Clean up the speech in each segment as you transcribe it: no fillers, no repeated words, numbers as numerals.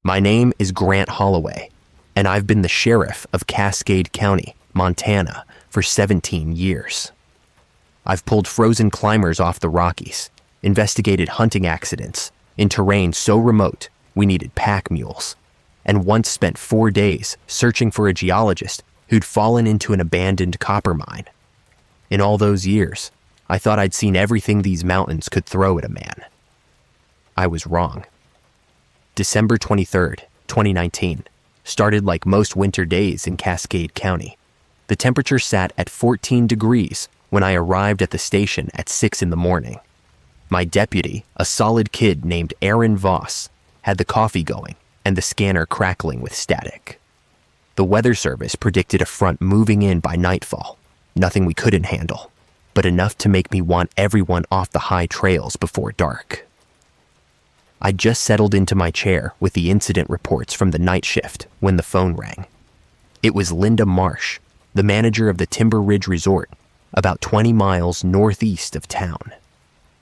My name is Grant Holloway, and I've been the sheriff of Cascade County, Montana, for 17 years. I've pulled frozen climbers off the Rockies, investigated hunting accidents in terrain so remote we needed pack mules, and once spent 4 days searching for a geologist who'd fallen into an abandoned copper mine. In all those years, I thought I'd seen everything these mountains could throw at a man. I was wrong. December 23rd, 2019, started like most winter days in Cascade County. The temperature sat at 14 degrees when I arrived at the station at 6 in the morning. My deputy, a solid kid named Aaron Voss, had the coffee going and the scanner crackling with static. The weather service predicted a front moving in by nightfall, nothing we couldn't handle, but enough to make me want everyone off the high trails before dark. I just settled into my chair with the incident reports from the night shift when the phone rang. It was Linda Marsh, the manager of the Timber Ridge Resort, about 20 miles northeast of town.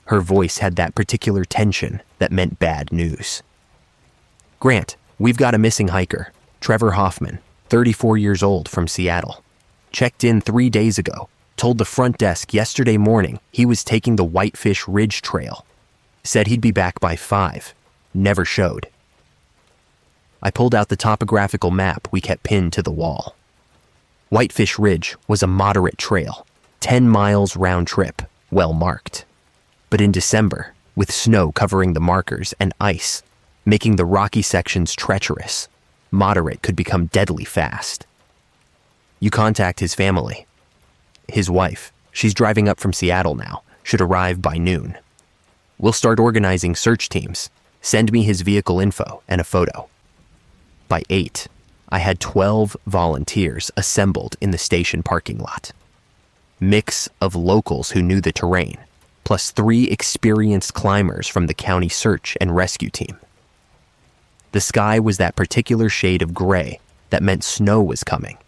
Her voice had that particular tension that meant bad news. Grant, we've got a missing hiker, Trevor Hoffman, 34 years old, from Seattle. Checked in 3 days ago, told the front desk yesterday morning he was taking the Whitefish Ridge Trail. Said he'd be back by 5. Never showed. I pulled out the topographical map we kept pinned to the wall. Whitefish Ridge was a moderate trail, 10 miles round trip, well marked. But in December, with snow covering the markers and ice, making the rocky sections treacherous, moderate could become deadly fast. You contact his family. His wife, she's driving up from Seattle now, should arrive by noon. We'll start organizing search teams. Send me his vehicle info and a photo. By 8, I had 12 volunteers assembled in the station parking lot. Mix of locals who knew the terrain, plus 3 experienced climbers from the county search and rescue team. The sky was that particular shade of gray that meant snow was coming,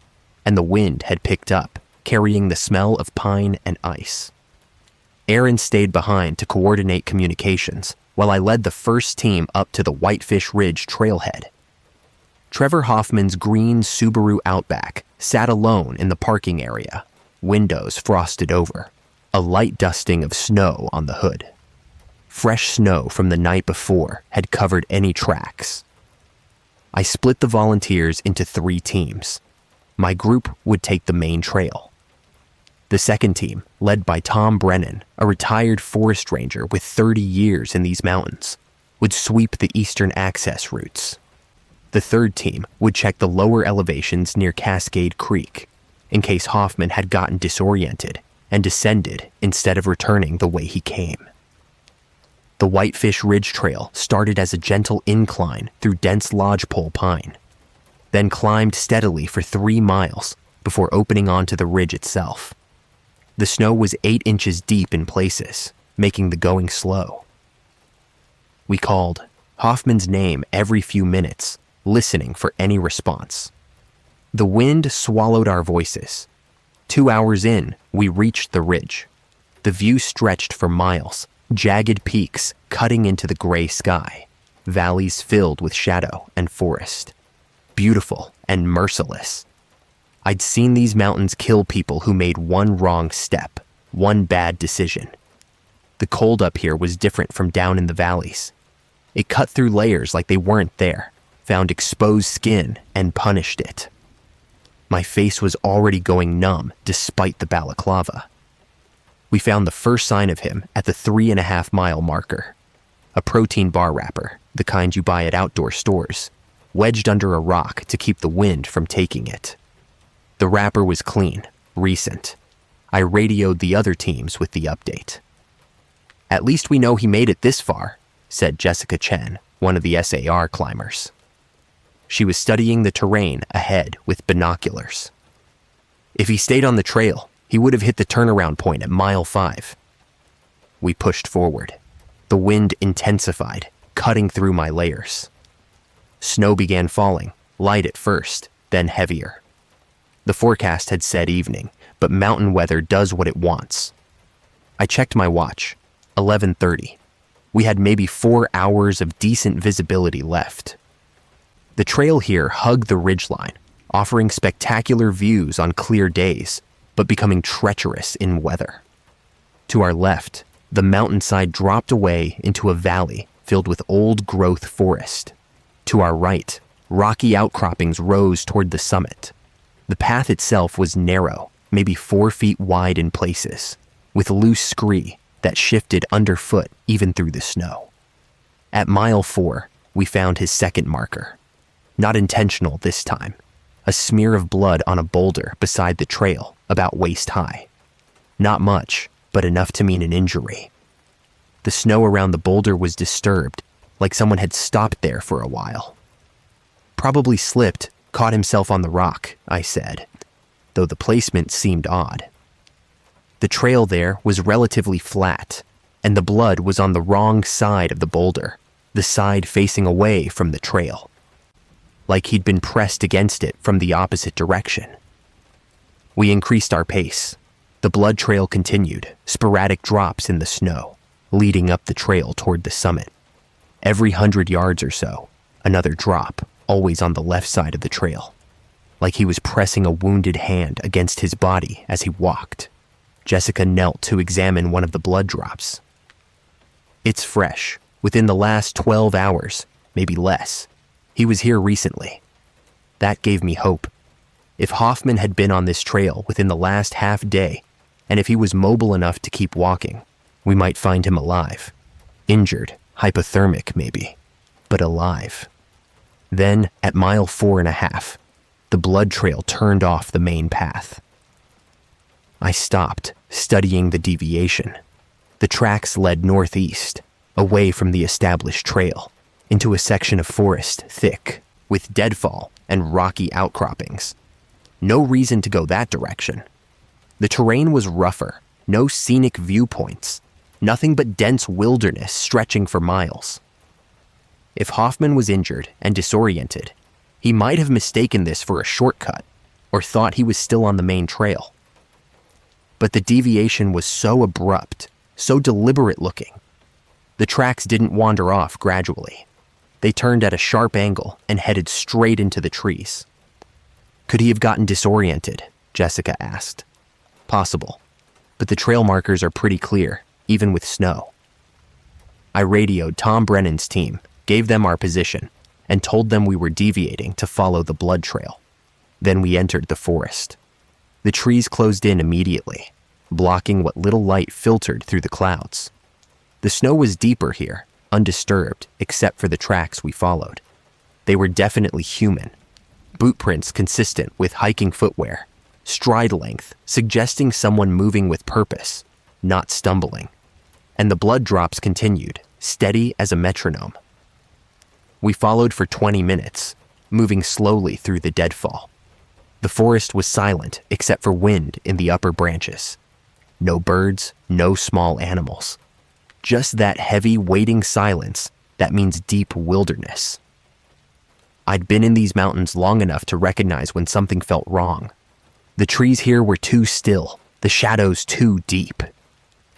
and the wind had picked up, carrying the smell of pine and ice. Aaron stayed behind to coordinate communications while I led the first team up to the Whitefish Ridge trailhead. Trevor Hoffman's green Subaru Outback sat alone in the parking area, windows frosted over, a light dusting of snow on the hood. Fresh snow from the night before had covered any tracks. I split the volunteers into 3 teams. My group would take the main trail. The second team, led by Tom Brennan, a retired forest ranger with 30 years in these mountains, would sweep the eastern access routes. The third team would check the lower elevations near Cascade Creek, in case Hoffman had gotten disoriented and descended instead of returning the way he came. The Whitefish Ridge Trail started as a gentle incline through dense lodgepole pine, then climbed steadily for 3 miles before opening onto the ridge itself. The snow was 8 inches deep in places, making the going slow. We called Hoffman's name every few minutes, listening for any response. The wind swallowed our voices. 2 hours in, we reached the ridge. The view stretched for miles, jagged peaks cutting into the gray sky, valleys filled with shadow and forest. Beautiful and merciless. I'd seen these mountains kill people who made one wrong step, one bad decision. The cold up here was different from down in the valleys. It cut through layers like they weren't there, found exposed skin, and punished it. My face was already going numb despite the balaclava. We found the first sign of him at the 3.5-mile marker. A protein bar wrapper, the kind you buy at outdoor stores, wedged under a rock to keep the wind from taking it. The wrapper was clean, recent. I radioed the other teams with the update. "At least we know he made it this far," said Jessica Chen, one of the SAR climbers. She was studying the terrain ahead with binoculars. "If he stayed on the trail, he would have hit the turnaround point at mile 5. We pushed forward. The wind intensified, cutting through my layers. Snow began falling, light at first, then heavier. The forecast had said evening, but mountain weather does what it wants. I checked my watch, 11:30. We had maybe 4 hours of decent visibility left. The trail here hugged the ridgeline, offering spectacular views on clear days, but becoming treacherous in weather. To our left, the mountainside dropped away into a valley filled with old-growth forest. To our right, rocky outcroppings rose toward the summit. The path itself was narrow, maybe 4 feet wide in places, with loose scree that shifted underfoot even through the snow. At mile 4, we found his second marker. Not intentional this time. A smear of blood on a boulder beside the trail, about waist high. Not much, but enough to mean an injury. The snow around the boulder was disturbed, like someone had stopped there for a while. Probably slipped, caught himself on the rock, I said, though the placement seemed odd. The trail there was relatively flat, and the blood was on the wrong side of the boulder, the side facing away from the trail, like he'd been pressed against it from the opposite direction. We increased our pace. The blood trail continued, sporadic drops in the snow, leading up the trail toward the summit. Every 100 yards or so, another drop, always on the left side of the trail, like he was pressing a wounded hand against his body as he walked. Jessica knelt to examine one of the blood drops. It's fresh, within the last 12 hours, maybe less. He was here recently. That gave me hope. If Hoffman had been on this trail within the last half day, and if he was mobile enough to keep walking, we might find him alive. Injured, hypothermic maybe, but alive. Then, at mile 4.5, the blood trail turned off the main path. I stopped, studying the deviation. The tracks led northeast, away from the established trail, into a section of forest thick, with deadfall and rocky outcroppings. No reason to go that direction. The terrain was rougher, no scenic viewpoints, nothing but dense wilderness stretching for miles. If Hoffman was injured and disoriented, he might have mistaken this for a shortcut, or thought he was still on the main trail. But the deviation was so abrupt, so deliberate looking. The tracks didn't wander off gradually. They turned at a sharp angle and headed straight into the trees. Could he have gotten disoriented? Jessica asked. Possible, but the trail markers are pretty clear, even with snow. I radioed Tom Brennan's team, gave them our position, and told them we were deviating to follow the blood trail. Then we entered the forest. The trees closed in immediately, blocking what little light filtered through the clouds. The snow was deeper here, undisturbed except for the tracks we followed. They were definitely human. Boot prints consistent with hiking footwear, stride length suggesting someone moving with purpose, not stumbling. And the blood drops continued, steady as a metronome. We followed for 20 minutes, moving slowly through the deadfall. The forest was silent except for wind in the upper branches. No birds, no small animals. Just that heavy, waiting silence that means deep wilderness. I'd been in these mountains long enough to recognize when something felt wrong. The trees here were too still, the shadows too deep.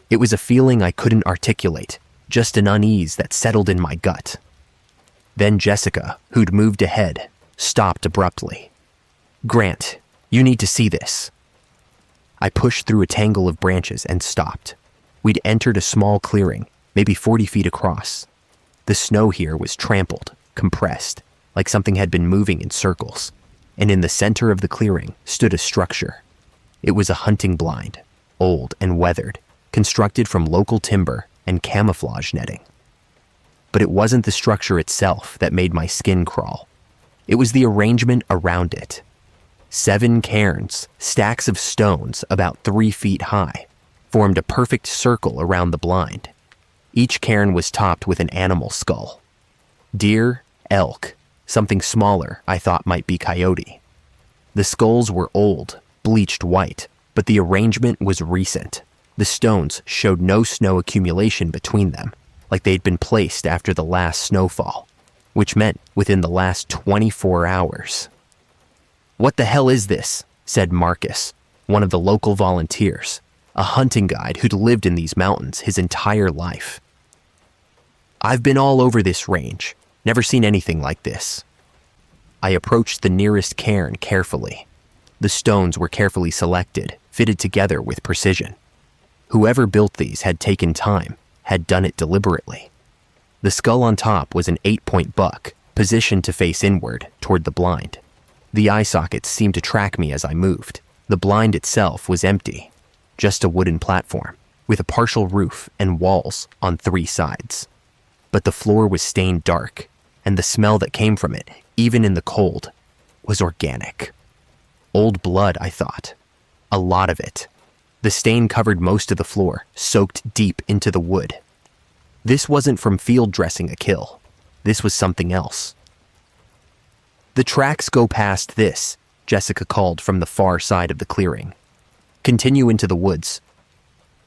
It was a feeling I couldn't articulate, just an unease that settled in my gut. Then Jessica, who'd moved ahead, stopped abruptly. "Grant, you need to see this." I pushed through a tangle of branches and stopped. We'd entered a small clearing, maybe 40 feet across. The snow here was trampled, compressed, like something had been moving in circles, and in the center of the clearing stood a structure. It was a hunting blind, old and weathered, constructed from local timber and camouflage netting. But it wasn't the structure itself that made my skin crawl. It was the arrangement around it. 7 cairns, stacks of stones about 3 feet high, formed a perfect circle around the blind. Each cairn was topped with an animal skull. Deer, elk, something smaller I thought might be coyote. The skulls were old, bleached white, but the arrangement was recent. The stones showed no snow accumulation between them, like they'd been placed after the last snowfall, which meant within the last 24 hours. "What the hell is this?" said Marcus, one of the local volunteers, a hunting guide who'd lived in these mountains his entire life. "I've been all over this range, never seen anything like this." I approached the nearest cairn carefully. The stones were carefully selected, fitted together with precision. Whoever built these had taken time, had done it deliberately. The skull on top was an 8-point buck, positioned to face inward, toward the blind. The eye sockets seemed to track me as I moved. The blind itself was empty, just a wooden platform, with a partial roof and walls on 3 sides. But the floor was stained dark, and the smell that came from it, even in the cold, was organic. Old blood, I thought. A lot of it. The stain covered most of the floor, soaked deep into the wood. This wasn't from field dressing a kill. This was something else. "The tracks go past this," Jessica called from the far side of the clearing. "Continue into the woods."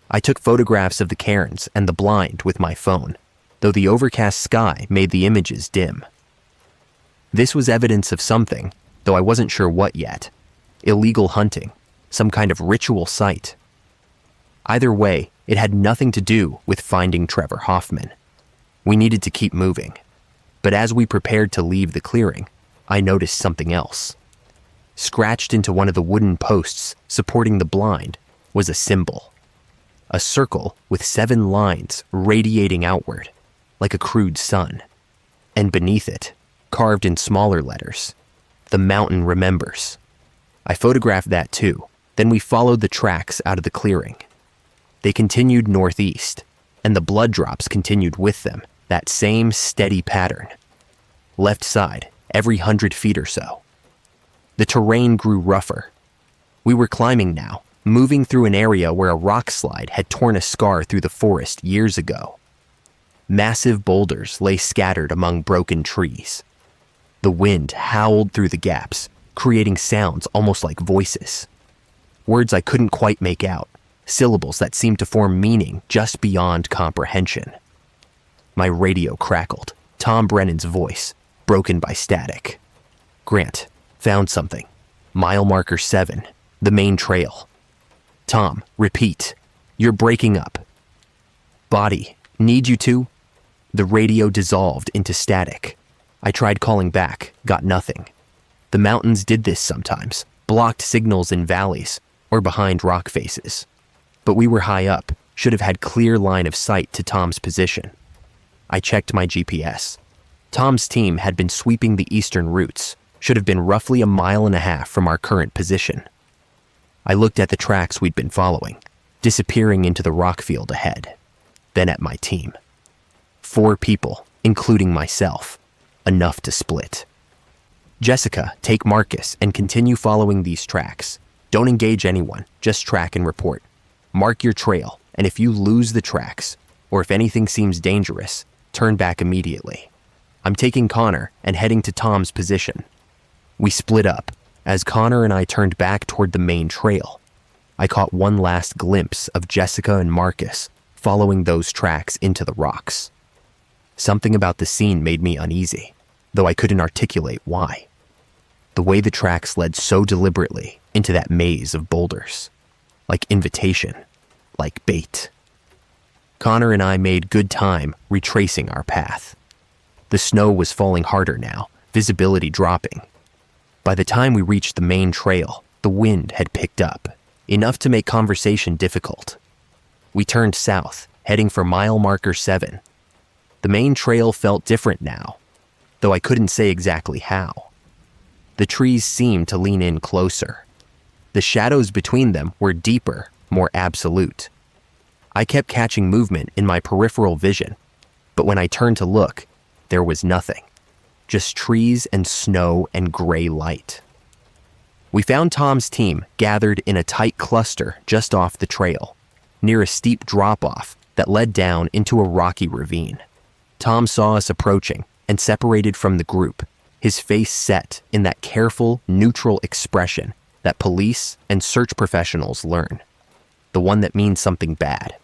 I took photographs of the cairns and the blind with my phone, though the overcast sky made the images dim. This was evidence of something, though I wasn't sure what yet. Illegal hunting, some kind of ritual site. Either way, it had nothing to do with finding Trevor Hoffman. We needed to keep moving. But as we prepared to leave the clearing, I noticed something else. Scratched into one of the wooden posts supporting the blind was a symbol. A circle with 7 lines radiating outward, like a crude sun. And beneath it, carved in smaller letters, "The mountain remembers." I photographed that too. Then we followed the tracks out of the clearing. They continued northeast, and the blood drops continued with them, that same steady pattern. Left side, every 100 feet or so. The terrain grew rougher. We were climbing now, moving through an area where a rock slide had torn a scar through the forest years ago. Massive boulders lay scattered among broken trees. The wind howled through the gaps, creating sounds almost like voices. Words I couldn't quite make out, syllables that seemed to form meaning just beyond comprehension. My radio crackled, Tom Brennan's voice, broken by static. "Grant, found something. Mile marker 7, the main trail." "Tom, repeat. You're breaking up." "Body, need you to?" The radio dissolved into static. I tried calling back, got nothing. The mountains did this sometimes, blocked signals in valleys or behind rock faces. But we were high up, should have had clear line of sight to Tom's position. I checked my GPS. Tom's team had been sweeping the eastern routes, should have been roughly 1.5 miles from our current position. I looked at the tracks we'd been following, disappearing into the rock field ahead. Then at my team. 4 people, including myself, enough to split. "Jessica, take Marcus and continue following these tracks. Don't engage anyone, just track and report. Mark your trail, and if you lose the tracks, or if anything seems dangerous, turn back immediately. I'm taking Connor and heading to Tom's position." We split up. As Connor and I turned back toward the main trail, I caught one last glimpse of Jessica and Marcus following those tracks into the rocks. Something about the scene made me uneasy, though I couldn't articulate why. The way the tracks led so deliberately into that maze of boulders. Like invitation, like bait. Connor and I made good time retracing our path. The snow was falling harder now, visibility dropping. By the time we reached the main trail, the wind had picked up, enough to make conversation difficult. We turned south, heading for mile marker 7. The main trail felt different now, though I couldn't say exactly how. The trees seemed to lean in closer. The shadows between them were deeper, more absolute. I kept catching movement in my peripheral vision, but when I turned to look, there was nothing. Just trees and snow and gray light. We found Tom's team gathered in a tight cluster just off the trail, near a steep drop-off that led down into a rocky ravine. Tom saw us approaching and separated from the group, his face set in that careful, neutral expression that police and search professionals learn, the one that means something bad.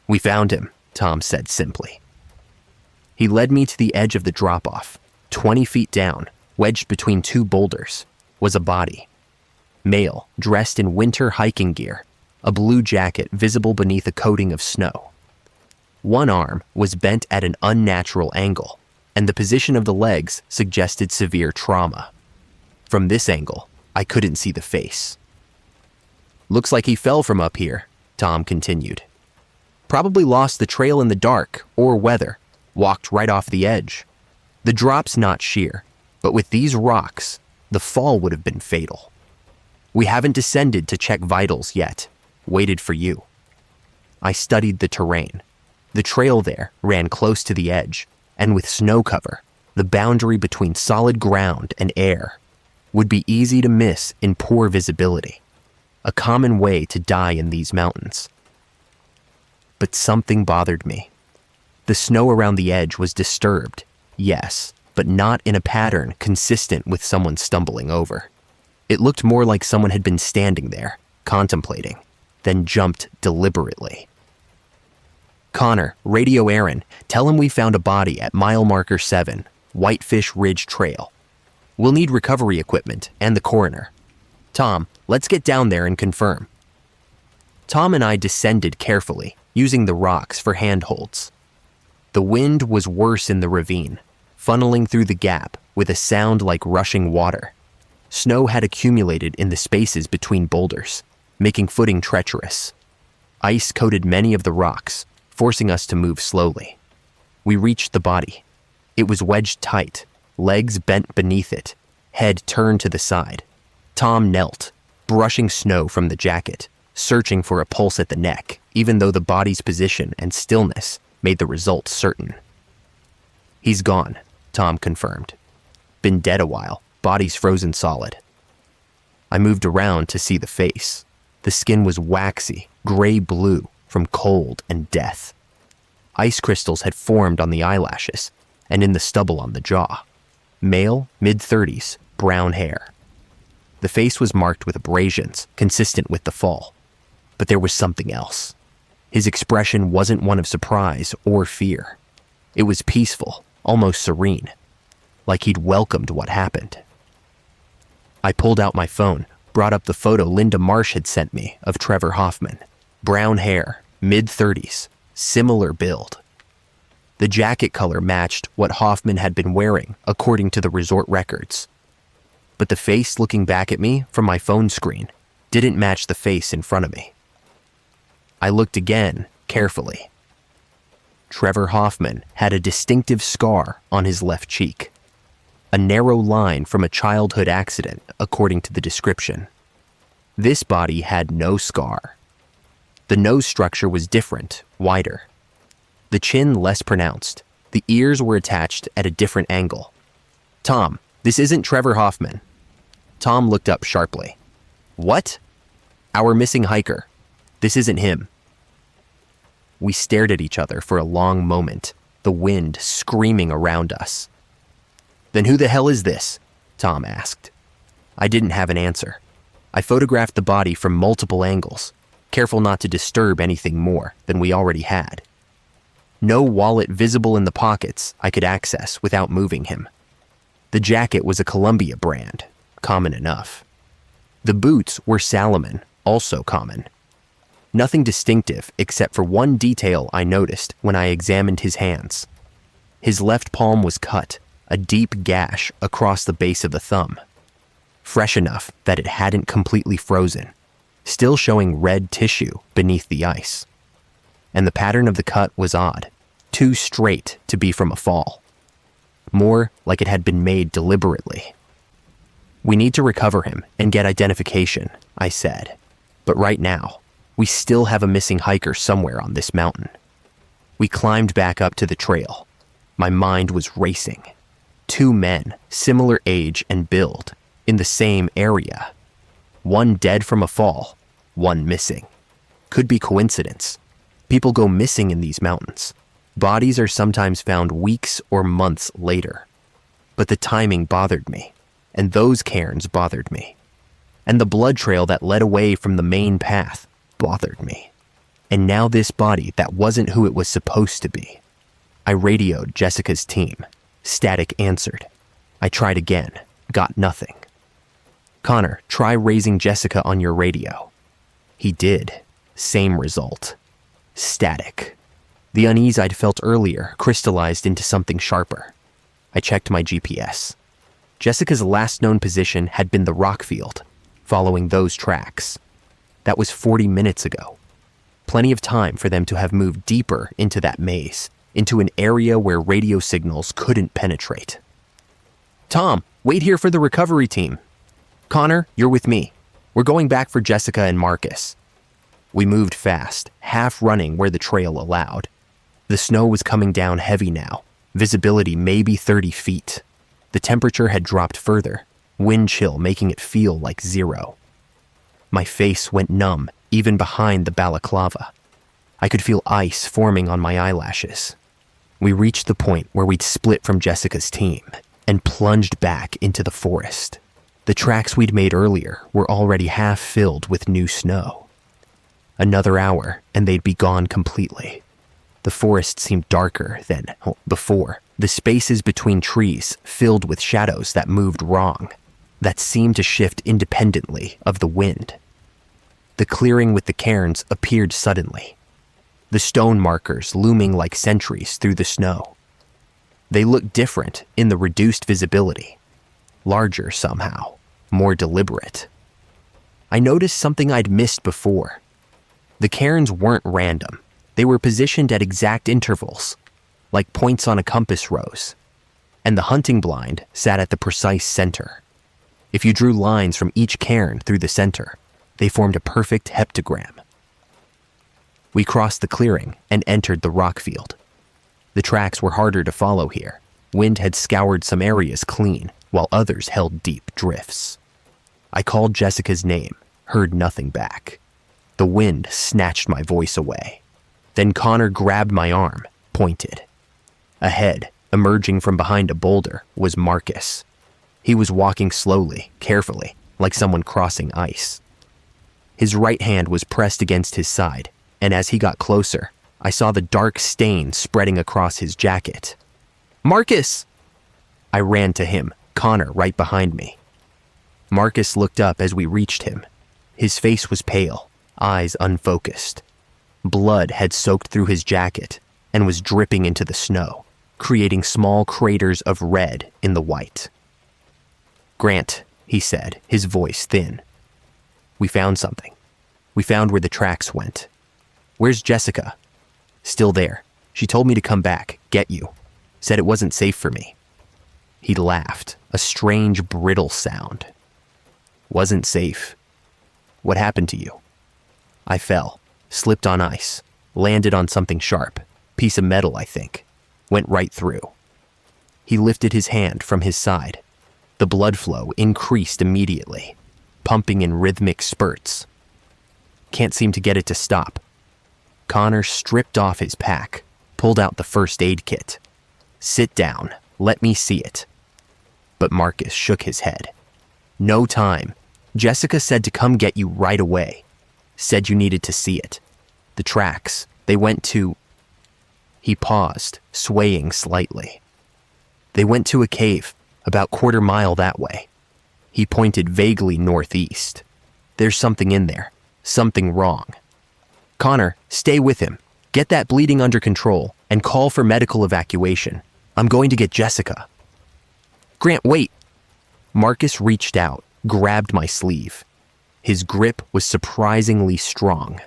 "We found him," Tom said simply. He led me to the edge of the drop-off. 20 feet down, wedged between 2 boulders, was a body. Male, dressed in winter hiking gear, a blue jacket visible beneath a coating of snow. One arm was bent at an unnatural angle, and the position of the legs suggested severe trauma. From this angle, I couldn't see the face. "Looks like he fell from up here," Tom continued. "Probably lost the trail in the dark or weather, walked right off the edge. The drop's not sheer, but with these rocks, the fall would have been fatal. We haven't descended to check vitals yet, waited for you." I studied the terrain. The trail there ran close to the edge, and with snow cover, the boundary between solid ground and air would be easy to miss in poor visibility, a common way to die in these mountains. But something bothered me. The snow around the edge was disturbed, yes, but not in a pattern consistent with someone stumbling over. It looked more like someone had been standing there, contemplating, then jumped deliberately. "Connor, radio Aaron, tell him we found a body at mile marker 7, Whitefish Ridge Trail. We'll need recovery equipment and the coroner. Tom, let's get down there and confirm." Tom and I descended carefully, using the rocks for handholds. The wind was worse in the ravine, funneling through the gap with a sound like rushing water. Snow had accumulated in the spaces between boulders, making footing treacherous. Ice coated many of the rocks, forcing us to move slowly. We reached the body. It was wedged tight, legs bent beneath it, head turned to the side. Tom knelt, brushing snow from the jacket, searching for a pulse at the neck, even though the body's position and stillness made the result certain. "He's gone," Tom confirmed. "Been dead a while, body's frozen solid." I moved around to see the face. The skin was waxy, gray-blue from cold and death. Ice crystals had formed on the eyelashes and in the stubble on the jaw. Male, mid-30s, brown hair. The face was marked with abrasions, consistent with the fall. But there was something else. His expression wasn't one of surprise or fear. It was peaceful, almost serene, like he'd welcomed what happened. I pulled out my phone, brought up the photo Linda Marsh had sent me of Trevor Hoffman. Brown hair, mid-30s, similar build. The jacket color matched what Hoffman had been wearing, according to the resort records. But the face looking back at me from my phone screen didn't match the face in front of me. I looked again, carefully. Trevor Hoffman had a distinctive scar on his left cheek. A narrow line from a childhood accident, according to the description. This body had no scar. The nose structure was different, wider. The chin less pronounced. The ears were attached at a different angle. "Tom, this isn't Trevor Hoffman." Tom looked up sharply. "What?" "Our missing hiker. This isn't him." We stared at each other for a long moment, the wind screaming around us. "Then who the hell is this?" Tom asked. I didn't have an answer. I photographed the body from multiple angles, careful not to disturb anything more than we already had. No wallet visible in the pockets I could access without moving him. The jacket was a Columbia brand, common enough. The boots were Salomon, also common. Nothing distinctive except for one detail I noticed when I examined his hands. His left palm was cut, a deep gash across the base of the thumb. Fresh enough that it hadn't completely frozen, still showing red tissue beneath the ice. And the pattern of the cut was odd, too straight to be from a fall. More like it had been made deliberately. "We need to recover him and get identification," I said. "But right now, we still have a missing hiker somewhere on this mountain." We climbed back up to the trail. My mind was racing. 2 men, similar age and build, in the same area. One dead from a fall, one missing. Could be coincidence. People go missing in these mountains. Bodies are sometimes found weeks or months later. But the timing bothered me, and those cairns bothered me. And the blood trail that led away from the main path bothered me. And now this body that wasn't who it was supposed to be. I radioed Jessica's team. Static answered. I tried again, got nothing. "Connor, try raising Jessica on your radio." He did. Same result. Static. The unease I'd felt earlier crystallized into something sharper. I checked my GPS. Jessica's last known position had been the rock field, following those tracks. That was 40 minutes ago. Plenty of time for them to have moved deeper into that maze, into an area where radio signals couldn't penetrate. Tom, wait here for the recovery team. Connor, you're with me. We're going back for Jessica and Marcus. We moved fast, half running where the trail allowed. The snow was coming down heavy now, visibility maybe 30 feet. The temperature had dropped further, wind chill making it feel like 0. My face went numb, even behind the balaclava. I could feel ice forming on my eyelashes. We reached the point where we'd split from Jessica's team and plunged back into the forest. The tracks we'd made earlier were already half filled with new snow. Another hour, and they'd be gone completely. The forest seemed darker than before, the spaces between trees filled with shadows that moved wrong, that seemed to shift independently of the wind. The clearing with the cairns appeared suddenly, the stone markers looming like sentries through the snow. They looked different in the reduced visibility, larger somehow, more deliberate. I noticed something I'd missed before. The cairns weren't random. They were positioned at exact intervals, like points on a compass rose, and the hunting blind sat at the precise center. If you drew lines from each cairn through the center, they formed a perfect heptagram. We crossed the clearing and entered the rock field. The tracks were harder to follow here. Wind had scoured some areas clean, while others held deep drifts. I called Jessica's name, heard nothing back. The wind snatched my voice away. Then Connor grabbed my arm, pointed. Ahead, emerging from behind a boulder, was Marcus. He was walking slowly, carefully, like someone crossing ice. His right hand was pressed against his side, and as he got closer, I saw the dark stain spreading across his jacket. Marcus! I ran to him, Connor right behind me. Marcus looked up as we reached him. His face was pale, eyes unfocused. Blood had soaked through his jacket and was dripping into the snow, creating small craters of red in the white. Grant, he said, his voice thin. We found something. We found where the tracks went. Where's Jessica? Still there. She told me to come back, get you. Said it wasn't safe for me. He laughed, a strange, brittle sound. Wasn't safe. What happened to you? I fell, slipped on ice, landed on something sharp, piece of metal, I think. Went right through. He lifted his hand from his side. The blood flow increased immediately, pumping in rhythmic spurts. Can't seem to get it to stop. Connor stripped off his pack, pulled out the first aid kit. Sit down, let me see it. But Marcus shook his head. No time. Jessica said to come get you right away. Said you needed to see it. The tracks, they went to... He paused, swaying slightly. They went to a cave, about quarter mile that way. He pointed vaguely northeast. There's something in there, something wrong. Connor, stay with him. Get that bleeding under control and call for medical evacuation. I'm going to get Jessica. Grant, wait. Marcus reached out, grabbed my sleeve. His grip was surprisingly strong.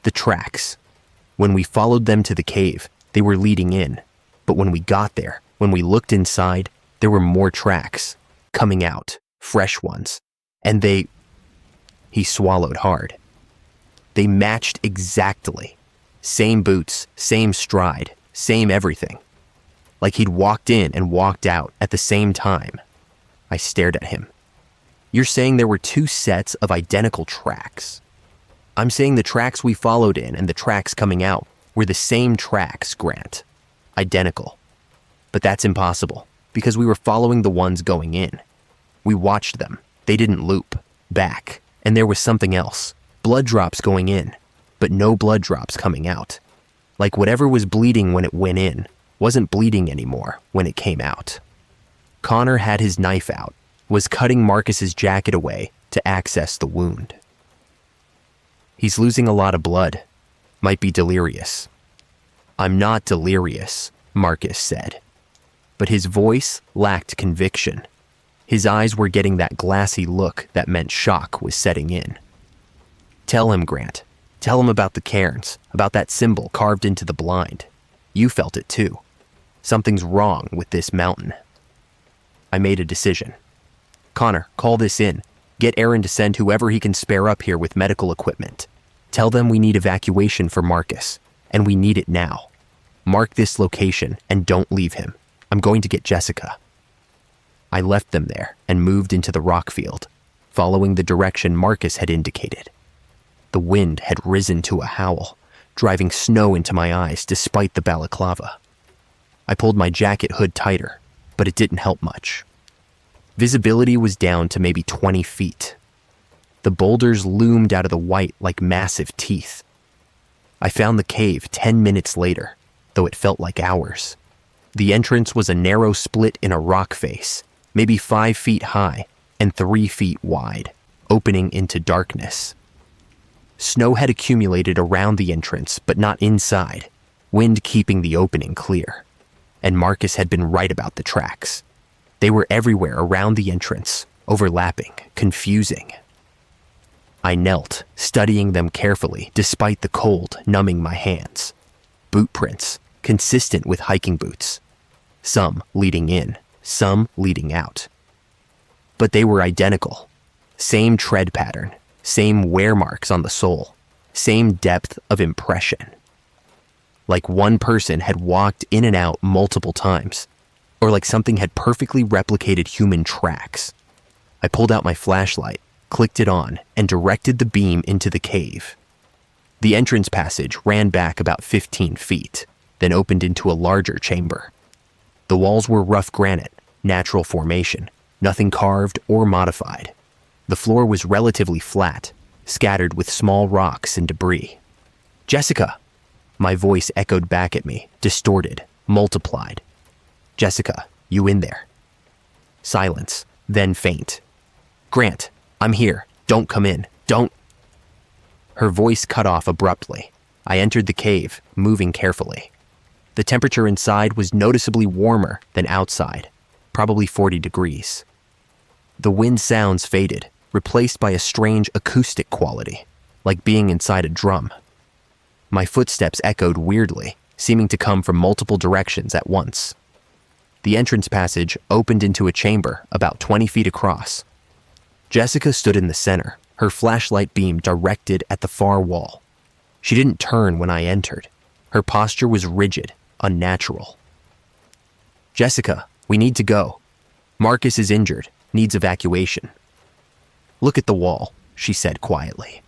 The tracks. When we followed them to the cave, they were leading in. But when we got there, when we looked inside, there were more tracks, coming out, fresh ones. And they... He swallowed hard. They matched exactly. Same boots, same stride, same everything. Like he'd walked in and walked out at the same time. I stared at him. You're saying there were 2 sets of identical tracks? I'm saying the tracks we followed in and the tracks coming out were the same tracks, Grant. Identical. But that's impossible, because we were following the ones going in. We watched them. They didn't loop. Back. And there was something else. Blood drops going in, but no blood drops coming out. Like whatever was bleeding when it went in wasn't bleeding anymore when it came out. Connor had his knife out, was cutting Marcus's jacket away to access the wound. He's losing a lot of blood. Might be delirious. I'm not delirious, Marcus said. but his voice lacked conviction. His eyes were getting that glassy look that meant shock was setting in. "Tell him, Grant. Tell him about the cairns, about that symbol carved into the blind. You felt it too. Something's wrong with this mountain." I made a decision. "Connor, call this in. Get Aaron to send whoever he can spare up here with medical equipment. Tell them we need evacuation for Marcus, and we need it now. Mark this location and don't leave him. I'm going to get Jessica." I left them there and moved into the rock field, following the direction Marcus had indicated. The wind had risen to a howl, driving snow into my eyes despite the balaclava. I pulled my jacket hood tighter, but it didn't help much. Visibility was down to maybe 20 feet. The boulders loomed out of the white like massive teeth. I found the cave 10 minutes later, though it felt like hours. The entrance was a narrow split in a rock face, maybe 5 feet high and 3 feet wide, opening into darkness. Snow had accumulated around the entrance, but not inside, wind keeping the opening clear. And Marcus had been right about the tracks. They were everywhere around the entrance, overlapping, confusing. I knelt, studying them carefully despite the cold numbing my hands. Boot prints, consistent with hiking boots. Some leading in, some leading out. But they were identical. Same tread pattern, same wear marks on the sole, same depth of impression. Like one person had walked in and out multiple times, or like something had perfectly replicated human tracks. I pulled out my flashlight, clicked it on, and directed the beam into the cave. The entrance passage ran back about 15 feet, then opened into a larger chamber. The walls were rough granite, natural formation, nothing carved or modified. The floor was relatively flat, scattered with small rocks and debris. "Jessica!" My voice echoed back at me, distorted, multiplied. "Jessica, you in there?" Silence, then faint. "Grant, I'm here. Don't come in. Don't..." Her voice cut off abruptly. I entered the cave, moving carefully. The temperature inside was noticeably warmer than outside, probably 40 degrees. The wind sounds faded, replaced by a strange acoustic quality, like being inside a drum. My footsteps echoed weirdly, seeming to come from multiple directions at once. The entrance passage opened into a chamber about 20 feet across. Jessica stood in the center, her flashlight beam directed at the far wall. She didn't turn when I entered. Her posture was rigid, unnatural. "Jessica, we need to go. Marcus is injured, needs evacuation." "Look at the wall," she said quietly.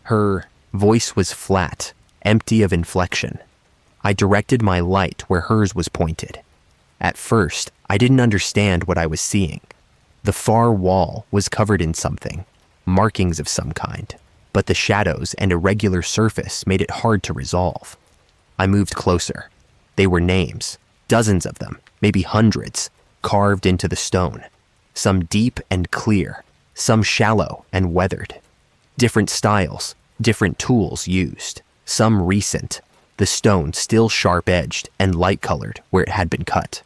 Her voice was flat, empty of inflection. I directed my light where hers was pointed. At first, I didn't understand what I was seeing. The far wall was covered in something, markings of some kind, but the shadows and irregular surface made it hard to resolve. I moved closer. They were names, dozens of them, maybe hundreds, carved into the stone. Some deep and clear, some shallow and weathered. Different styles, different tools used, some recent, the stone still sharp-edged and light-colored where it had been cut.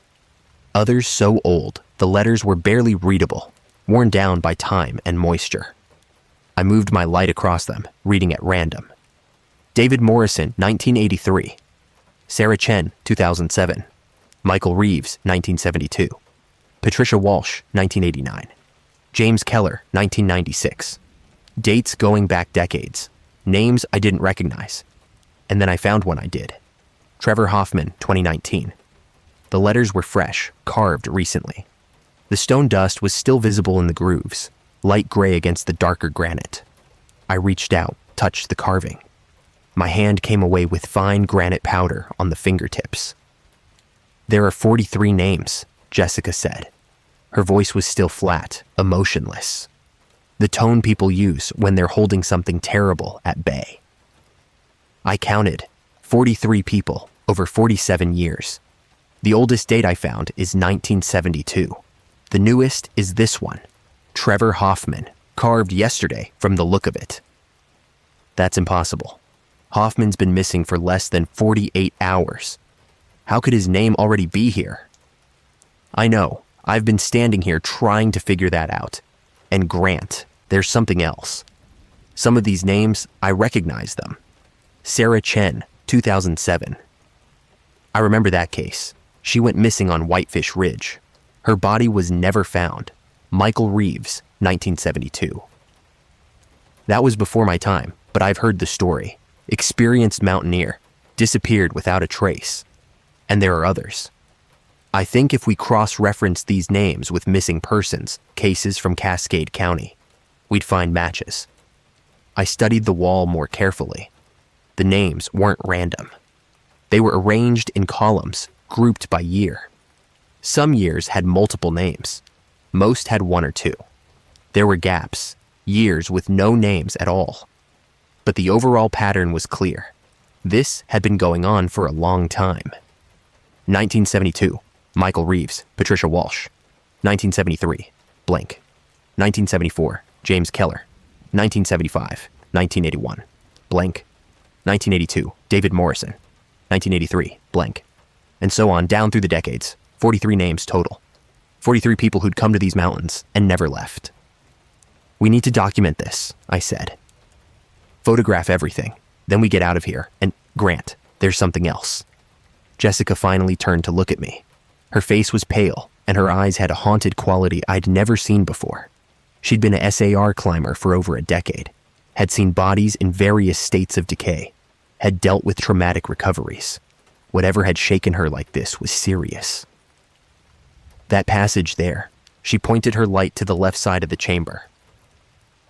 Others so old, the letters were barely readable, worn down by time and moisture. I moved my light across them, reading at random. David Morrison, 1983. Sarah Chen, 2007. Michael Reeves, 1972. Patricia Walsh, 1989. James Keller, 1996. Dates going back decades. Names I didn't recognize. And then I found one I did. Trevor Hoffman, 2019. The letters were fresh, carved recently. The stone dust was still visible in the grooves, light gray against the darker granite. I reached out, touched the carving. My hand came away with fine granite powder on the fingertips. "There are 43 names," Jessica said. Her voice was still flat, emotionless. The tone people use when they're holding something terrible at bay. I counted 43 people over 47 years. The oldest date I found is 1972. The newest is this one, Trevor Hoffman, carved yesterday from the look of it. That's impossible. Hoffman's been missing for less than 48 hours. How could his name already be here? I know. I've been standing here trying to figure that out. And Grant, there's something else. Some of these names, I recognize them. Sarah Chen, 2007. I remember that case. She went missing on Whitefish Ridge. Her body was never found. Michael Reeves, 1972. That was before my time, but I've heard the story. Experienced mountaineer, disappeared without a trace. And there are others. I think if we cross-reference these names with missing persons, cases from Cascade County, we'd find matches. I studied the wall more carefully. The names weren't random. They were arranged in columns, grouped by year. Some years had multiple names. Most had one or two. There were gaps, years with no names at all. But the overall pattern was clear. This had been going on for a long time. 1972, Michael Reeves, Patricia Walsh. 1973, blank. 1974, James Keller. 1975, 1981, blank. 1982, David Morrison. 1983, blank. And so on down through the decades, 43 names total. 43 people who'd come to these mountains and never left. We need to document this, I said. Photograph everything, then we get out of here, and Grant, there's something else. Jessica finally turned to look at me. Her face was pale, and her eyes had a haunted quality I'd never seen before. She'd been a SAR climber for over a decade, had seen bodies in various states of decay, had dealt with traumatic recoveries. Whatever had shaken her like this was serious. That passage there, she pointed her light to the left side of the chamber.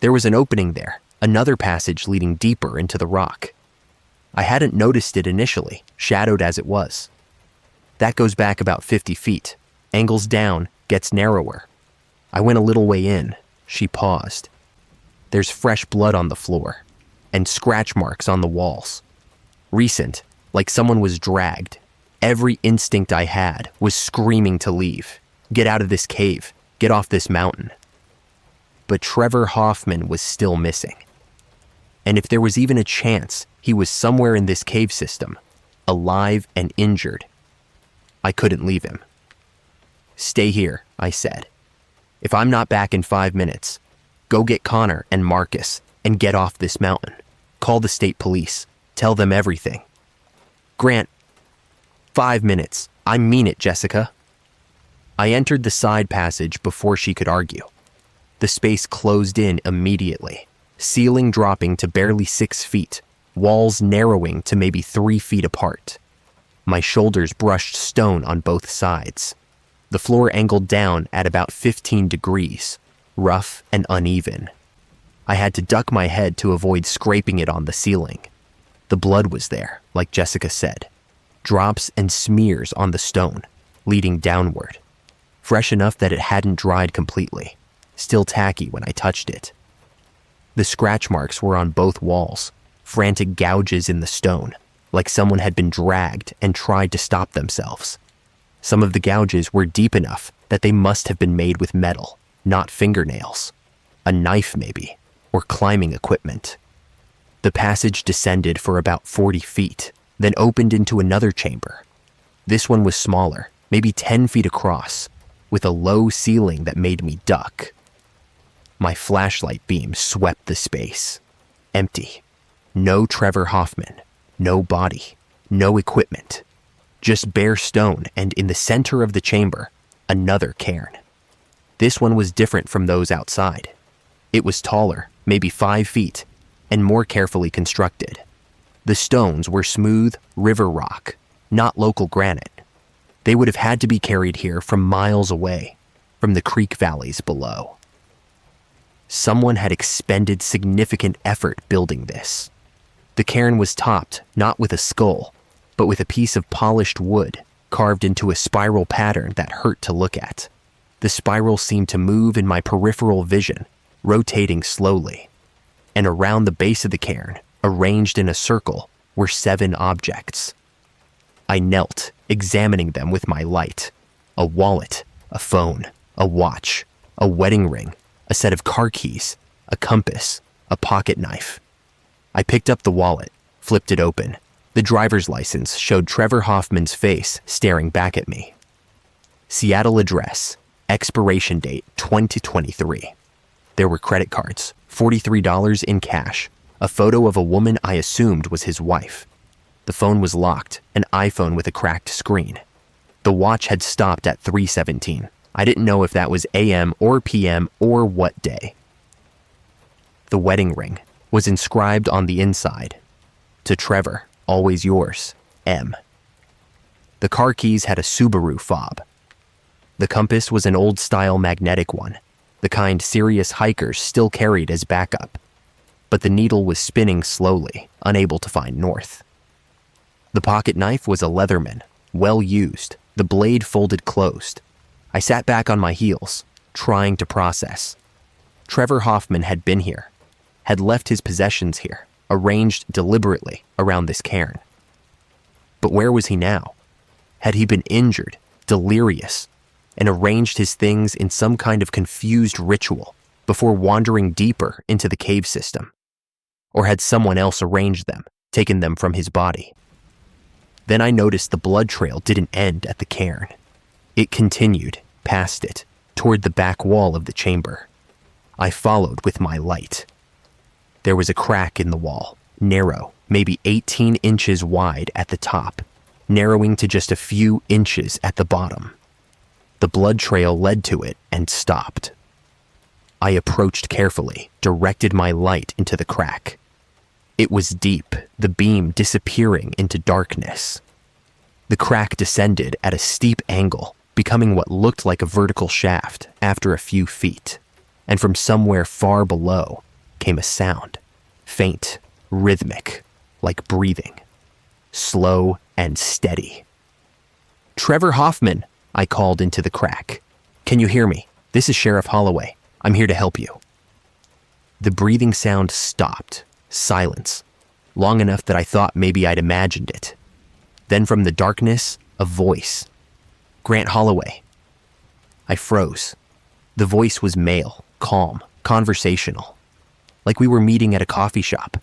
There was an opening there, another passage leading deeper into the rock. I hadn't noticed it initially, shadowed as it was. That goes back about 50 feet, angles down, gets narrower. I went a little way in. She paused. There's fresh blood on the floor, and scratch marks on the walls. Recent, like someone was dragged. Every instinct I had was screaming to leave. Get out of this cave. Get off this mountain. But Trevor Hoffman was still missing. And if there was even a chance he was somewhere in this cave system, alive and injured, I couldn't leave him. Stay here, I said. If I'm not back in 5 minutes, go get Connor and Marcus and get off this mountain. Call the state police. Tell them everything. Grant, 5 minutes. I mean it, Jessica. I entered the side passage before she could argue. The space closed in immediately, ceiling dropping to barely 6 feet, walls narrowing to maybe 3 feet apart. My shoulders brushed stone on both sides. The floor angled down at about 15 degrees, rough and uneven. I had to duck my head to avoid scraping it on the ceiling. The blood was there, like Jessica said. Drops and smears on the stone, leading downward. Fresh enough that it hadn't dried completely. Still tacky when I touched it. The scratch marks were on both walls, frantic gouges in the stone, like someone had been dragged and tried to stop themselves. Some of the gouges were deep enough that they must have been made with metal, not fingernails. A knife maybe, or climbing equipment. The passage descended for about 40 feet, then opened into another chamber. This one was smaller, maybe 10 feet across, with a low ceiling that made me duck. My flashlight beam swept the space. Empty. No Trevor Hoffman. No body. No equipment. Just bare stone, and in the center of the chamber, another cairn. This one was different from those outside. It was taller, maybe 5 feet, and more carefully constructed. The stones were smooth river rock, not local granite. They would have had to be carried here from miles away, from the creek valleys below. Someone had expended significant effort building this. The cairn was topped not with a skull, but with a piece of polished wood carved into a spiral pattern that hurt to look at. The spiral seemed to move in my peripheral vision, rotating slowly. And around the base of the cairn, arranged in a circle, were 7 objects. I knelt, examining them with my light. A wallet, a phone, a watch, a wedding ring, a set of car keys, a compass, a pocket knife. I picked up the wallet, flipped it open. The driver's license showed Trevor Hoffman's face staring back at me. Seattle address, expiration date 2023. There were credit cards, $43 in cash, a photo of a woman I assumed was his wife. The phone was locked, an iPhone with a cracked screen. The watch had stopped at 3:17. I didn't know if that was AM or PM or what day. The wedding ring was inscribed on the inside. To Trevor, always yours, M. The car keys had a Subaru fob. The compass was an old-style magnetic one, the kind serious hikers still carried as backup. But the needle was spinning slowly, unable to find north. The pocket knife was a Leatherman, well used, the blade folded closed. I sat back on my heels, trying to process. Trevor Hoffman had been here, had left his possessions here, arranged deliberately around this cairn. But where was he now? Had he been injured, delirious, and arranged his things in some kind of confused ritual before wandering deeper into the cave system? Or had someone else arranged them, taken them from his body? Then I noticed the blood trail didn't end at the cairn. It continued, past it, toward the back wall of the chamber. I followed with my light. There was a crack in the wall, narrow, maybe 18 inches wide at the top, narrowing to just a few inches at the bottom. The blood trail led to it and stopped. I approached carefully, directed my light into the crack. It was deep, the beam disappearing into darkness. The crack descended at a steep angle, becoming what looked like a vertical shaft after a few feet. And from somewhere far below came a sound, faint, rhythmic, like breathing, slow and steady. "Trevor Hoffman," I called into the crack. "Can you hear me? This is Sheriff Holloway. I'm here to help you." The breathing sound stopped, silence, long enough that I thought maybe I'd imagined it. Then from the darkness, a voice. "Grant Holloway." I froze. The voice was male, calm, conversational, like we were meeting at a coffee shop,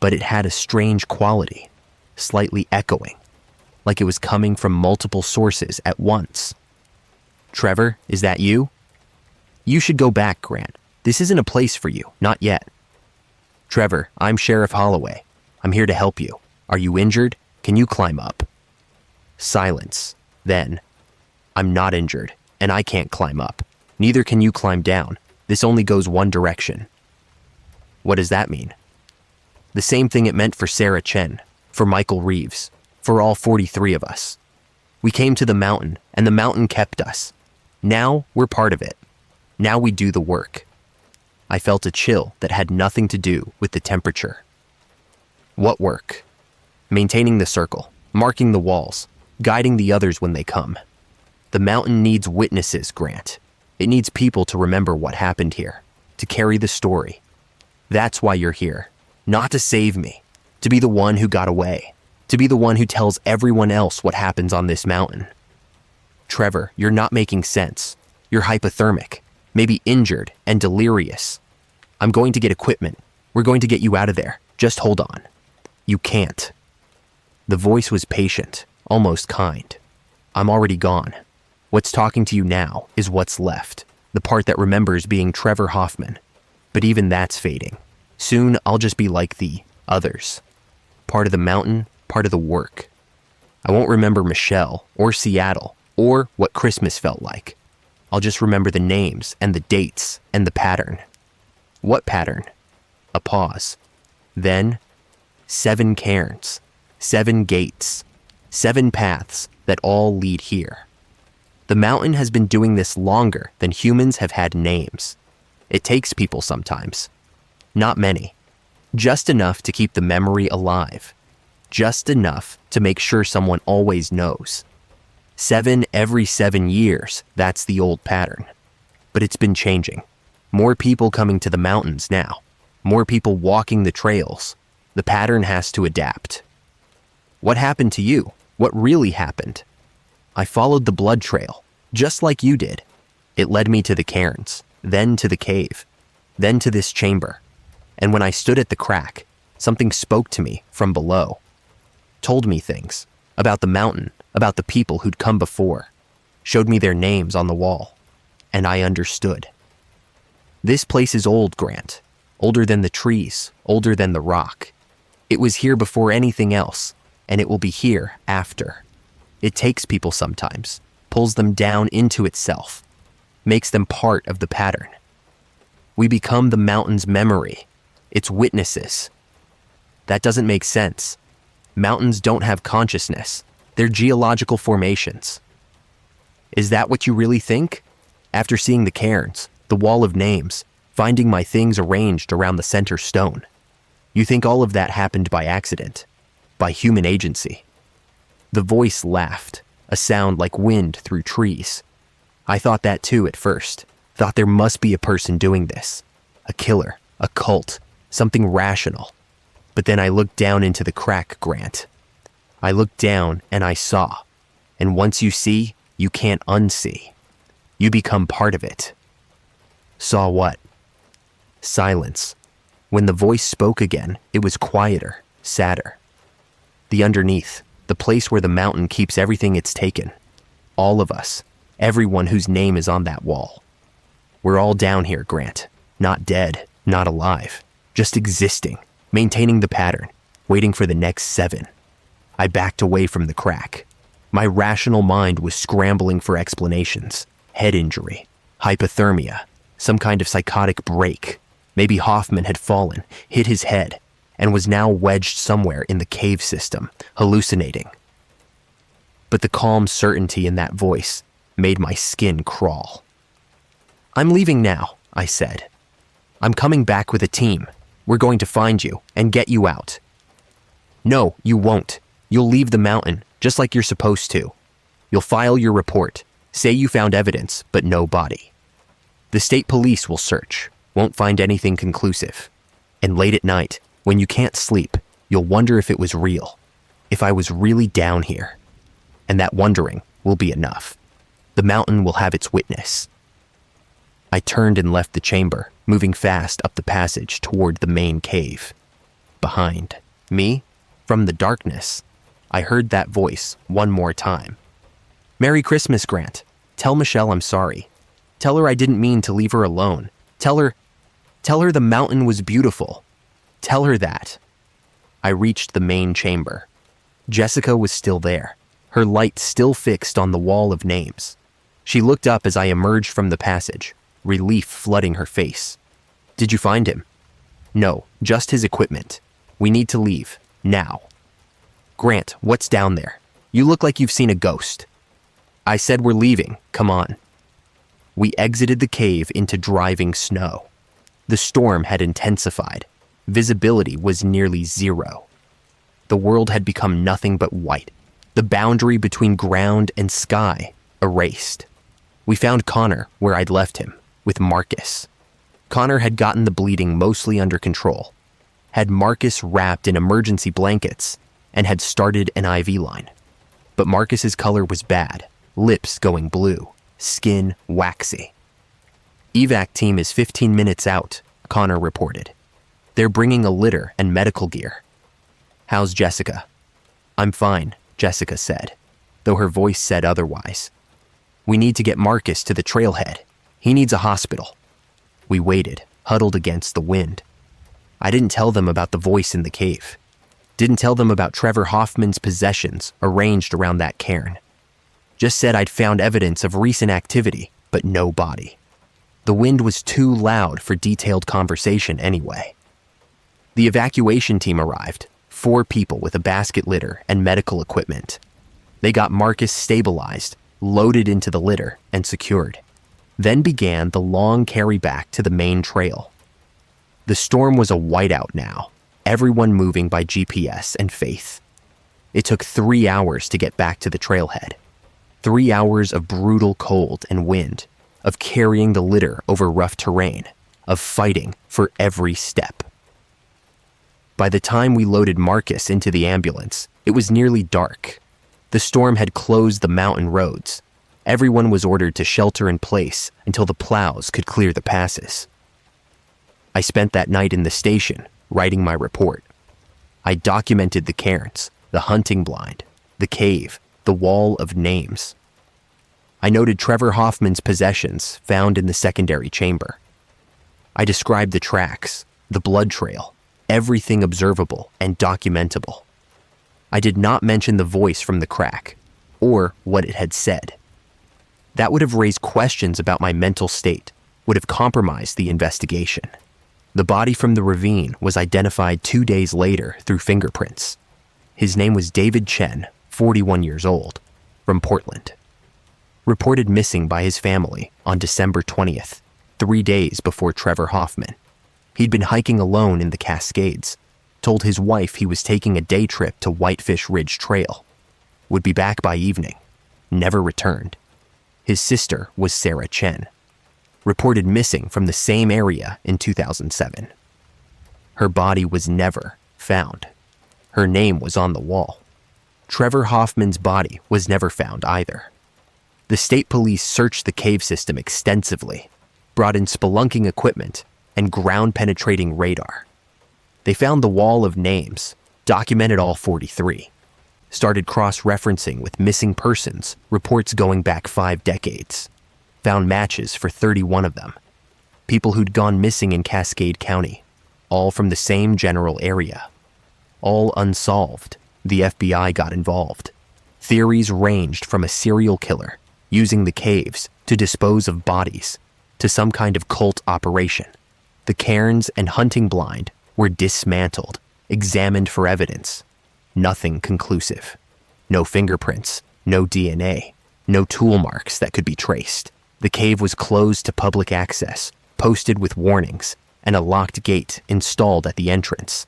but it had a strange quality, slightly echoing, like it was coming from multiple sources at once. "Trevor, is that you?" "You should go back, Grant. This isn't a place for you, not yet." "Trevor, I'm Sheriff Holloway. I'm here to help you. Are you injured? Can you climb up?" Silence. Then, "I'm not injured, and I can't climb up. Neither can you climb down. This only goes one direction." "What does that mean?" "The same thing it meant for Sarah Chen, for Michael Reeves, for all 43 of us. We came to the mountain, and the mountain kept us. Now we're part of it. Now we do the work." I felt a chill that had nothing to do with the temperature. "What work?" "Maintaining the circle, marking the walls, guiding the others when they come. The mountain needs witnesses, Grant. It needs people to remember what happened here, to carry the story. That's why you're here. Not to save me, to be the one who got away, to be the one who tells everyone else what happens on this mountain." "Trevor, you're not making sense. You're hypothermic, maybe injured and delirious. I'm going to get equipment. We're going to get you out of there. Just hold on." "You can't." The voice was patient, almost kind. "I'm already gone. What's talking to you now is what's left, the part that remembers being Trevor Hoffman. But even that's fading. Soon I'll just be like the others. Part of the mountain, part of the work. I won't remember Michelle or Seattle or what Christmas felt like. I'll just remember the names and the dates and the pattern." "What pattern?" A pause. Then, 7 cairns, 7 gates, 7 paths that all lead here. The mountain has been doing this longer than humans have had names. It takes people sometimes. Not many. Just enough to keep the memory alive. Just enough to make sure someone always knows. 7 every 7 years, that's the old pattern. But it's been changing. More people coming to the mountains now. More people walking the trails. The pattern has to adapt. "What happened to you? What really happened?" "I followed the blood trail, just like you did. It led me to the cairns, then to the cave, then to this chamber. And when I stood at the crack, something spoke to me from below. Told me things about the mountain, about the people who'd come before. showed me their names on the wall, and I understood. This place is old, Grant. Older than the trees, older than the rock. It was here before anything else, and it will be here after. It takes people sometimes, pulls them down into itself, makes them part of the pattern. We become the mountain's memory, its witnesses. That doesn't make sense. Mountains don't have consciousness. They're geological formations. Is that what you really think? After seeing the cairns, the wall of names, finding my things arranged around the center stone, you think all of that happened by accident, by human agency? The voice laughed, a sound like wind through trees. I thought that too at first, thought there must be a person doing this, a killer, a cult, something rational. But then I looked down into the crack, Grant. I looked down and I saw. And once you see, you can't unsee. You become part of it. Saw what? Silence. When the voice spoke again, it was quieter, sadder. The underneath, the place where the mountain keeps everything it's taken. All of us, everyone whose name is on that wall. We're all down here, Grant. Not dead, not alive, just existing, maintaining the pattern, waiting for the next 7. I backed away from the crack. My rational mind was scrambling for explanations. Head injury, hypothermia, some kind of psychotic break. Maybe Hoffman had fallen, hit his head, and was now wedged somewhere in the cave system, hallucinating. But the calm certainty in that voice made my skin crawl. I'm leaving now, I said. I'm coming back with a team. We're going to find you and get you out. No, you won't. You'll leave the mountain, just like you're supposed to. You'll file your report, say you found evidence, but no body. The state police will search, won't find anything conclusive. And late at night, when you can't sleep, you'll wonder if it was real, if I was really down here. And that wondering will be enough. The mountain will have its witness. I turned and left the chamber, moving fast up the passage toward the main cave. Behind me, from the darkness, I heard that voice one more time. Merry Christmas, Grant. Tell Michelle I'm sorry. Tell her I didn't mean to leave her alone. Tell her the mountain was beautiful. Tell her that. I reached the main chamber. Jessica was still there, her light still fixed on the wall of names. She looked up as I emerged from the passage, relief flooding her face. Did you find him? No, just his equipment. We need to leave, now. Grant, what's down there? You look like you've seen a ghost. I said we're leaving, come on. We exited the cave into driving snow. The storm had intensified. Visibility was nearly zero. The world had become nothing but white, the boundary between ground and sky erased. We found Connor where I'd left him, with Marcus. Connor had gotten the bleeding mostly under control, had Marcus wrapped in emergency blankets, and had started an IV line. But Marcus's color was bad, lips going blue, skin waxy. Evac team is 15 minutes out, Connor reported. They're bringing a litter and medical gear. How's Jessica? I'm fine, Jessica said, though her voice said otherwise. We need to get Marcus to the trailhead. He needs a hospital. We waited, huddled against the wind. I didn't tell them about the voice in the cave. Didn't tell them about Trevor Hoffman's possessions arranged around that cairn. Just said I'd found evidence of recent activity, but no body. The wind was too loud for detailed conversation anyway. The evacuation team arrived, 4 people with a basket litter and medical equipment. They got Marcus stabilized, loaded into the litter, and secured. Then began the long carry back to the main trail. The storm was a whiteout now, everyone moving by GPS and faith. It took 3 hours to get back to the trailhead. 3 hours of brutal cold and wind, of carrying the litter over rough terrain, of fighting for every step. By the time we loaded Marcus into the ambulance, it was nearly dark. The storm had closed the mountain roads. Everyone was ordered to shelter in place until the plows could clear the passes. I spent that night in the station, writing my report. I documented the cairns, the hunting blind, the cave, the wall of names. I noted Trevor Hoffman's possessions found in the secondary chamber. I described the tracks, the blood trail, everything observable and documentable. I did not mention the voice from the crack, or what it had said. That would have raised questions about my mental state, would have compromised the investigation. The body from the ravine was identified 2 days later through fingerprints. His name was David Chen, 41 years old, from Portland. Reported missing by his family on December 20th, 3 days before Trevor Hoffman. He'd been hiking alone in the Cascades, told his wife he was taking a day trip to Whitefish Ridge Trail. Would be back by evening. Never returned. His sister was Sarah Chen. Reported missing from the same area in 2007. Her body was never found. Her name was on the wall. Trevor Hoffman's body was never found either. The state police searched the cave system extensively, brought in spelunking equipment and ground-penetrating radar. They found the wall of names, documented all 43, started cross-referencing with missing persons, reports going back 5 decades, found matches for 31 of them, people who'd gone missing in Cascade County, all from the same general area. All unsolved. The FBI got involved. Theories ranged from a serial killer using the caves to dispose of bodies to some kind of cult operation. The cairns and hunting blind were dismantled, examined for evidence. Nothing conclusive. No fingerprints, no DNA, no tool marks that could be traced. The cave was closed to public access, posted with warnings, and a locked gate installed at the entrance.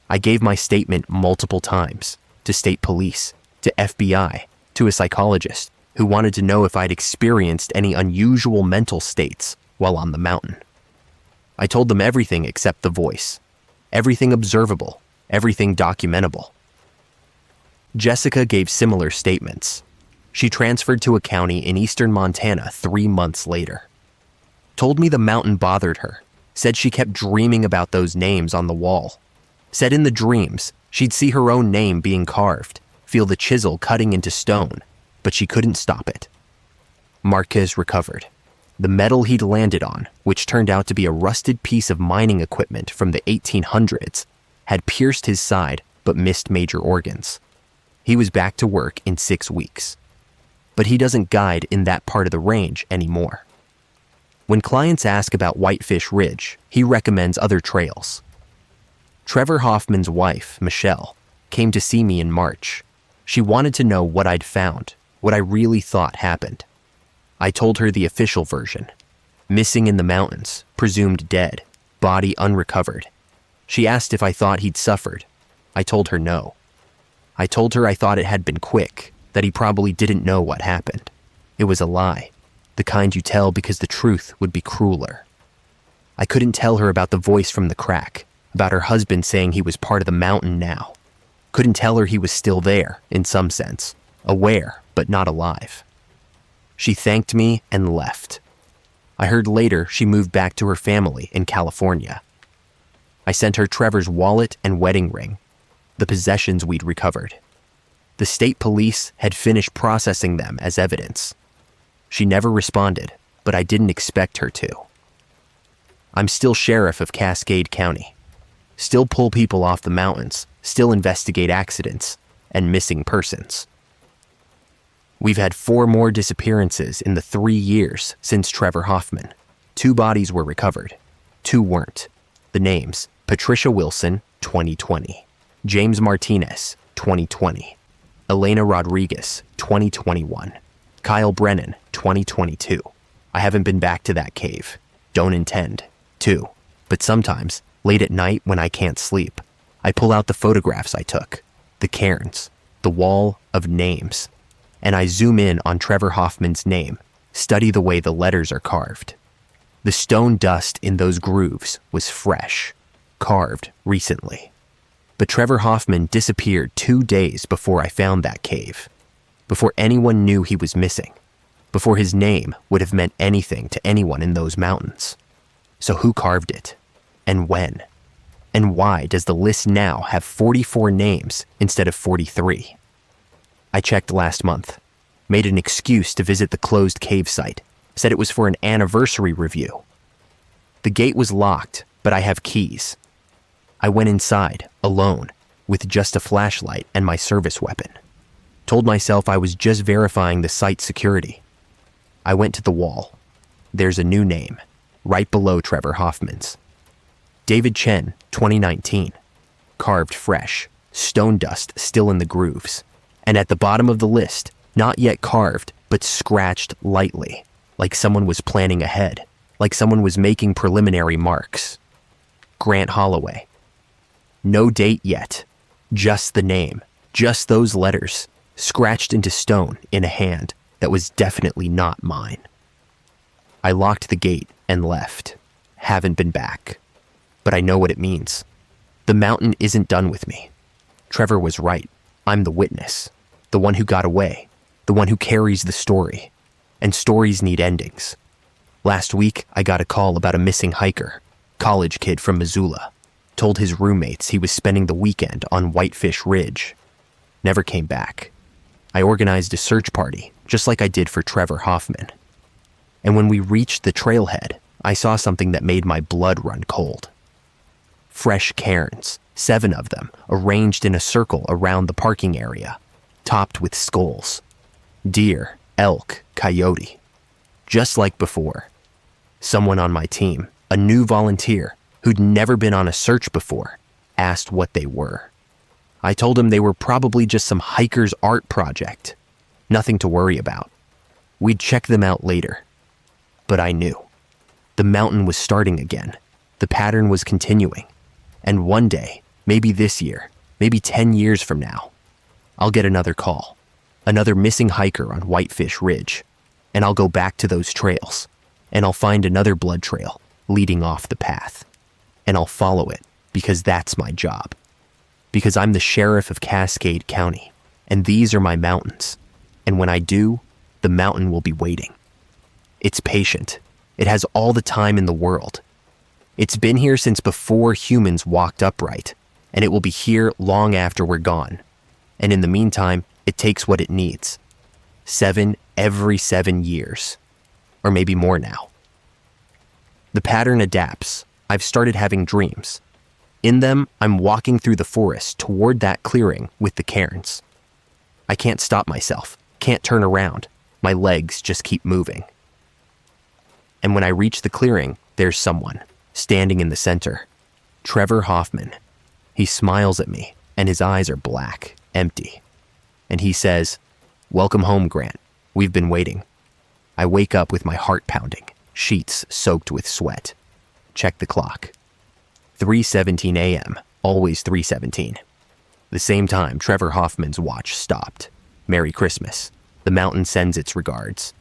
I gave my statement multiple times to state police, to FBI, to a psychologist who wanted to know if I'd experienced any unusual mental states while on the mountain. I told them everything except the voice, everything observable, everything documentable. Jessica gave similar statements. She transferred to a county in eastern Montana 3 months later. Told me the mountain bothered her, said she kept dreaming about those names on the wall. Said in the dreams, she'd see her own name being carved, feel the chisel cutting into stone, but she couldn't stop it. Marquez recovered. The metal he'd landed on, which turned out to be a rusted piece of mining equipment from the 1800s, had pierced his side but missed major organs. He was back to work in 6 weeks. But he doesn't guide in that part of the range anymore. When clients ask about Whitefish Ridge, he recommends other trails. Trevor Hoffman's wife, Michelle, came to see me in March. She wanted to know what I'd found, what I really thought happened. I told her the official version. Missing in the mountains, presumed dead, body unrecovered. She asked if I thought he'd suffered. I told her no. I told her I thought it had been quick, that he probably didn't know what happened. It was a lie, the kind you tell because the truth would be crueler. I couldn't tell her about the voice from the crack, about her husband saying he was part of the mountain now. Couldn't tell her he was still there, in some sense, aware but not alive. She thanked me and left. I heard later she moved back to her family in California. I sent her Trevor's wallet and wedding ring, the possessions we'd recovered. The state police had finished processing them as evidence. She never responded, but I didn't expect her to. I'm still sheriff of Cascade County. Still pull people off the mountains, still investigate accidents and missing persons. We've had 4 more disappearances in the 3 years since Trevor Hoffman. 2 bodies were recovered. 2 weren't. The names: Patricia Wilson, 2020. James Martinez, 2020. Elena Rodriguez, 2021. Kyle Brennan, 2022. I haven't been back to that cave. Don't intend to. But sometimes, late at night when I can't sleep, I pull out the photographs I took, the cairns, the wall of names, and I zoom in on Trevor Hoffman's name, study the way the letters are carved. The stone dust in those grooves was fresh, carved recently. But Trevor Hoffman disappeared 2 days before I found that cave, before anyone knew he was missing, before his name would have meant anything to anyone in those mountains. So who carved it? And when? And why does the list now have 44 names instead of 43? I checked last month. Made an excuse to visit the closed cave site. Said it was for an anniversary review. The gate was locked, but I have keys. I went inside, alone, with just a flashlight and my service weapon. Told myself I was just verifying the site's security. I went to the wall. There's a new name, right below Trevor Hoffman's. David Chen, 2019. Carved fresh, stone dust still in the grooves. And at the bottom of the list, not yet carved, but scratched lightly, like someone was planning ahead, like someone was making preliminary marks. Grant Holloway. No date yet, just the name, just those letters, scratched into stone in a hand that was definitely not mine. I locked the gate and left. Haven't been back. But I know what it means. The mountain isn't done with me. Trevor was right. I'm the witness, the one who got away, the one who carries the story. And stories need endings. Last week, I got a call about a missing hiker, college kid from Missoula. Told his roommates he was spending the weekend on Whitefish Ridge. Never came back. I organized a search party, just like I did for Trevor Hoffman. And when we reached the trailhead, I saw something that made my blood run cold. Fresh cairns, 7 of them, arranged in a circle around the parking area, topped with skulls. Deer, elk, coyote. Just like before. Someone on my team, a new volunteer who'd never been on a search before, asked what they were. I told him they were probably just some hiker's art project. Nothing to worry about. We'd check them out later. But I knew. The mountain was starting again. The pattern was continuing. And one day, maybe this year, maybe 10 years from now, I'll get another call. Another missing hiker on Whitefish Ridge. And I'll go back to those trails. And I'll find another blood trail leading off the path. And I'll follow it because that's my job. Because I'm the sheriff of Cascade County. And these are my mountains. And when I do, the mountain will be waiting. It's patient. It has all the time in the world. It's been here since before humans walked upright, and it will be here long after we're gone. And in the meantime, it takes what it needs. 7 every 7 years. Or maybe more now. The pattern adapts. I've started having dreams. In them, I'm walking through the forest toward that clearing with the cairns. I can't stop myself, can't turn around. My legs just keep moving. And when I reach the clearing, there's someone, standing in the center. Trevor Hoffman. He smiles at me, and his eyes are black, empty. And he says, "Welcome home, Grant. We've been waiting." I wake up with my heart pounding, sheets soaked with sweat. Check the clock. 3:17 a.m., always 3:17. The same time Trevor Hoffman's watch stopped. Merry Christmas. The mountain sends its regards.